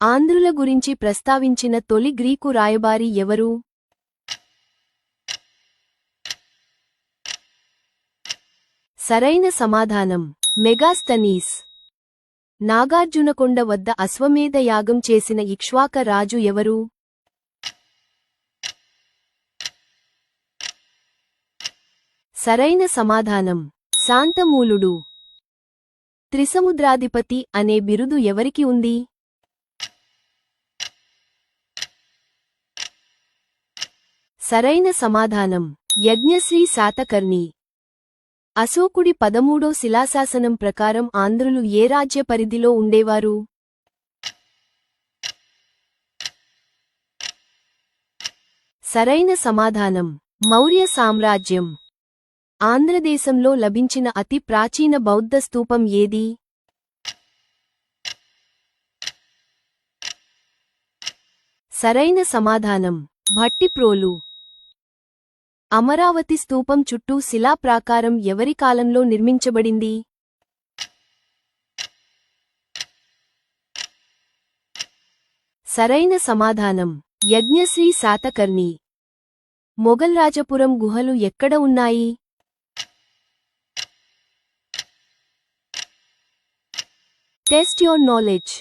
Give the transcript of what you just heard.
ఆంధ్రుల గురించి ప్రస్తావించిన తొలి గ్రీకు రాయబారి ఎవరు? సరైన సమాధానం మెగాస్తనీస్. నాగార్జునకొండ వద్ద అశ్వమేధ యాగం చేసిన ఇక్ష్వాక రాజు ఎవరు? సరైన సమాధానం శాంతమూలుడు. త్రిసముద్రాధిపతి అనే బిరుదు ఎవరికి ఉంది? సరైన సమాధానం యజ్ఞశ్రీ శాతకర్ణి. అశోకుడి 13వ శిలాశాసనం ప్రకారం ఆంధ్రులు ఏ రాజ్య పరిధిలో ఉండేవారు? సరైన సమాధానం మౌర్య సామ్రాజ్యం. ఆంధ్రదేశంలో లభించిన అతి ప్రాచీన బౌద్ధ స్తూపం ఏది? సరైన సమాధానం భట్టిప్రోలు. అమరావతి స్తూపం చుట్టూ శిలాప్రాకారం ఎవరి కాలంలో నిర్మించబడింది? సరైన సమాధానం యజ్ఞశ్రీ శాతకర్ణి. మొగల్రాజపురం గుహలు ఎక్కడ ఉన్నాయి? Test your knowledge.